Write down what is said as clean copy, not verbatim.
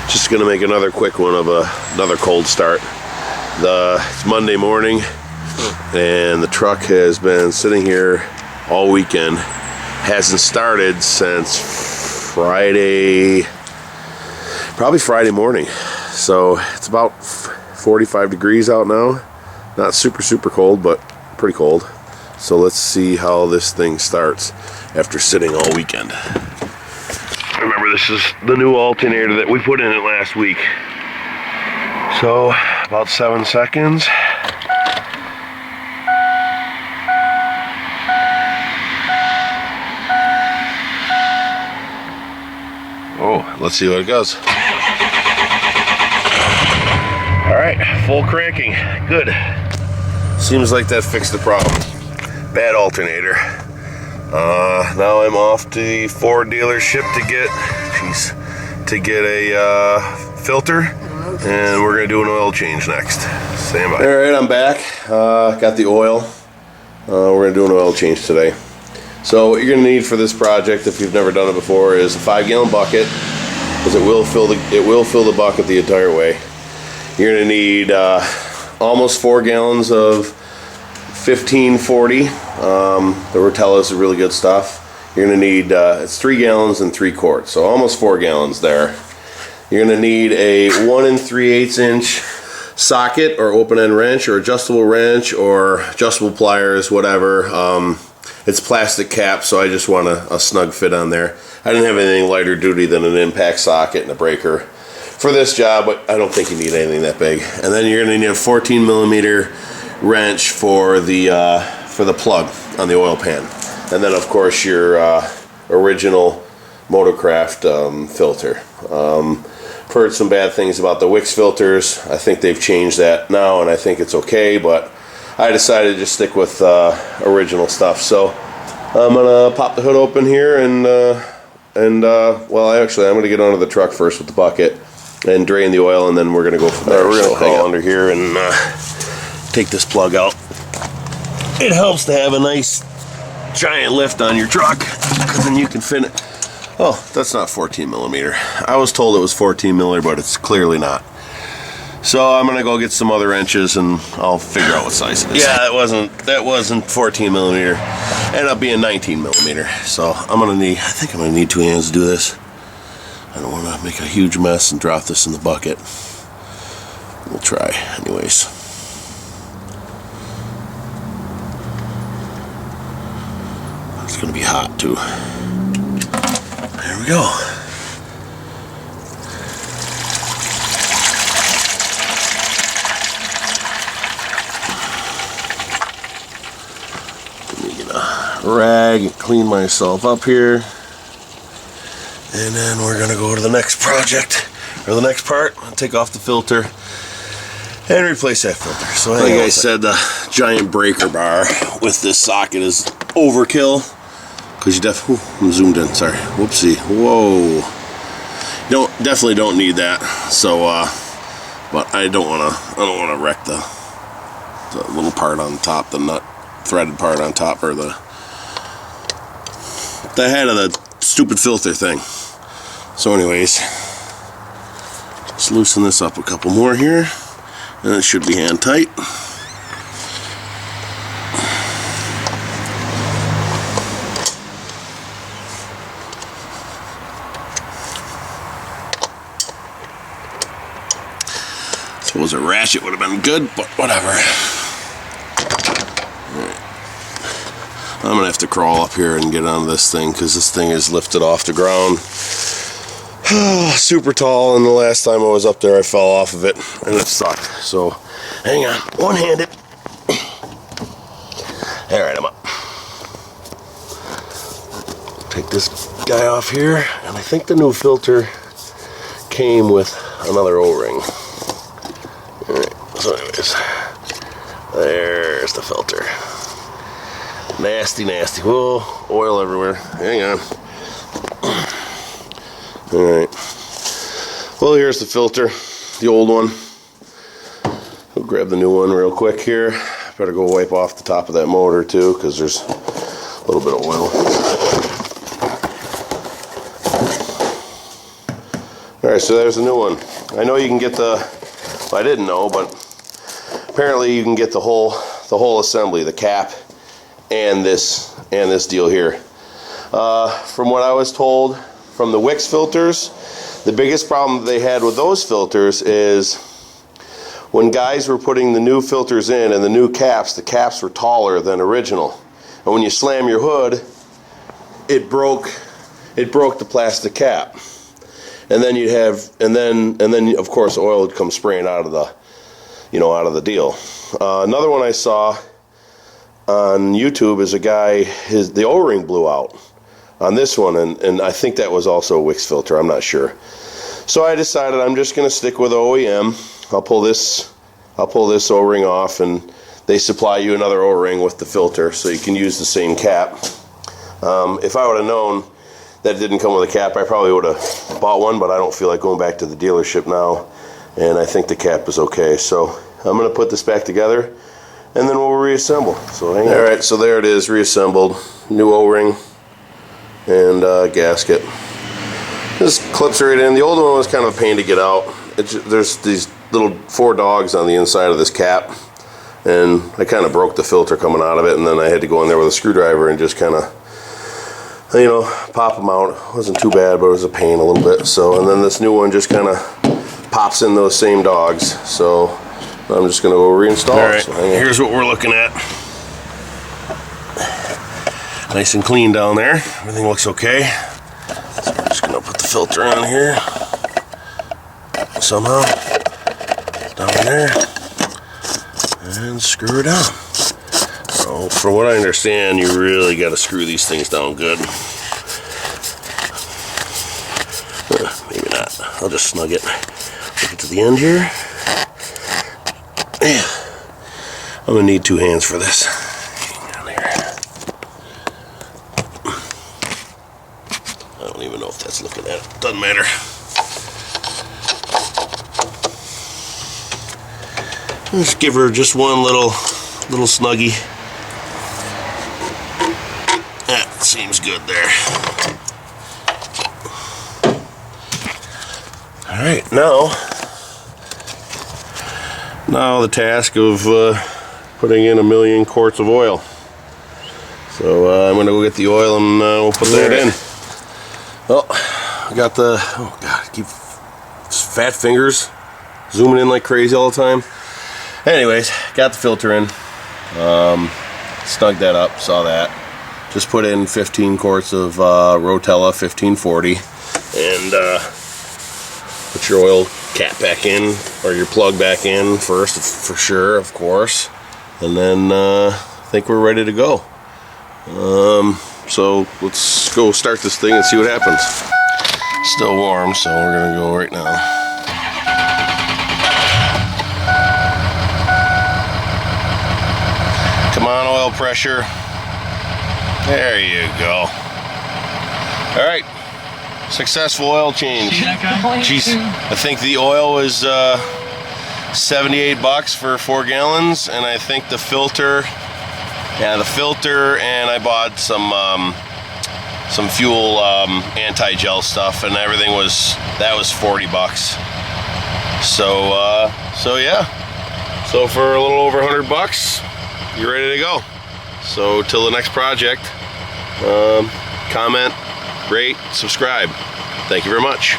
Just gonna make another quick one of another cold start. It's Monday morning, and the truck has been sitting here all weekend. Hasn't started since Friday, probably Friday morning. So it's about 45 degrees out now. Not super cold, but pretty cold. So let's see how this thing starts after sitting all weekend. Remember, this is the new alternator that we put in it last week. So about 7 seconds. Oh, let's see what it goes. All right, full cranking, good. Seems like that fixed the problem. Bad alternator. Now I'm off to the Ford dealership to get a filter, and we're gonna do an oil change next. Stand by. All right, I'm back. Got the oil. We're gonna do an oil change today. So what you're gonna need for this project, if you've never done it before, is a 5-gallon bucket, because it will fill the bucket the entire way. You're gonna need almost 4 gallons of 1540. The Rotella is really good stuff. You're gonna need it's 3 gallons and 3 quarts, so almost 4 gallons there. You're gonna need a 1 3/8 inch socket or open-end wrench or adjustable wrench or adjustable pliers, whatever. It's plastic cap, so I just want a snug fit on there. I didn't have anything lighter duty than an impact socket and a breaker for this job, but I don't think you need anything that big. And then you're gonna need a 14 millimeter wrench for the plug on the oil pan. And then of course your original Motorcraft filter. I've heard some bad things about the Wix filters. I think they've changed that now, and I think it's okay, but I decided to just stick with original stuff. So I'm gonna pop the hood open here, and well, actually I'm gonna get onto the truck first with the bucket and drain the oil, and then we're gonna go from there. We're gonna crawl under here and take this plug out. It helps to have a nice giant lift on your truck, because then you can fit it. Oh, that's not 14 millimeter. I was told it was 14 millimeter, but it's clearly not. So I'm gonna go get some other wrenches and I'll figure out what size it is. Yeah, that wasn't 14 millimeter. Ended up being 19 millimeter. So I think I'm gonna need 2 hands to do this. I don't want to make a huge mess and drop this in the bucket. We'll try anyways. It's gonna be hot too. There we go. Let me get a rag and clean myself up here. And then we're gonna go to the next project, or the next part, take off the filter and replace that filter. So like I said, the giant breaker bar with this socket is overkill, because you I'm zoomed in, sorry, whoopsie, whoa. Definitely don't need that. So but I don't wanna wreck the little part on top, the nut threaded part on top, or the head of the stupid filter thing. So anyways, let's loosen this up a couple more here, and it should be hand tight. Suppose a ratchet would have been good, but whatever. Alright. I'm gonna have to crawl up here and get on this thing, because this thing is lifted off the ground. Super tall, and the last time I was up there I fell off of it and it sucked. So hang on, one-handed. Alright, I'm up. Take this guy off here, and I think the new filter came with another O-ring. Alright, so anyways, there's the filter. Nasty. Whoa, oil everywhere. Hang on. Alright. Well, here's the filter, the old one. We'll grab the new one real quick here. Better go wipe off the top of that motor too, because there's a little bit of oil. Alright, Alright, so there's a new one. I know you can get the, well, I didn't know, but apparently you can get the whole assembly, the cap and this deal here. From what I was told from the Wix filters, the biggest problem they had with those filters is when guys were putting the new filters in and the new caps, the caps were taller than original. And when you slam your hood, it broke the plastic cap. And then you'd have, and then of course oil would come spraying out of the deal. Another one I saw on YouTube is a guy, the O-ring blew out on this one, and I think that was also a Wix filter, I'm not sure. So I decided I'm just going to stick with OEM. I'll pull this O-ring off, and they supply you another O-ring with the filter, so you can use the same cap. If I would have known that it didn't come with a cap, I probably would have bought one, but I don't feel like going back to the dealership now, and I think the cap is okay. So I'm going to put this back together, and then we'll reassemble. So hang on. All right, so there it is, reassembled. New O-ring and gasket. This clips right in. The old one was kind of a pain to get out. There's these little 4 dogs on the inside of this cap, and I kind of broke the filter coming out of it, and then I had to go in there with a screwdriver and just kind of, you know, pop them out. It wasn't too bad, but it was a pain a little bit. So, and then this new one just kind of pops in those same dogs. So I'm just going to go reinstall it. All right, so here's what we're looking at. Nice and clean down there. Everything looks okay. So we're just going to put the filter on here somehow, down there, and screw it down. So from what I understand, you really got to screw these things down good. Maybe not. I'll just snug it. Take it to the end here. Yeah. I'm going to need 2 hands for this. Hang on here. I don't even know if that's looking at it. Doesn't matter. Just give her just one little snuggie. That seems good there. All right, now the task of putting in 1,000,000 quarts of oil. So I'm gonna go get the oil and we'll put that in. Well, I got the, oh God, I keep fat fingers zooming in like crazy all the time. Anyways, got the filter in, snugged that up, saw that. Just put in 15 quarts of Rotella 1540 and put your oil cap back in, or your plug back in first, for sure, of course. And then I think we're ready to go. So let's go start this thing and see what happens. Still warm, so we're gonna go right now. Come on, oil pressure. There you go. All right, successful oil change. Jeez, I think the oil was $78 for 4 gallons, and I think the filter, and I bought some fuel anti-gel stuff, and everything was $40. So yeah. So for a little over $100, you're ready to go. So till the next project, comment, rate, subscribe. Thank you very much.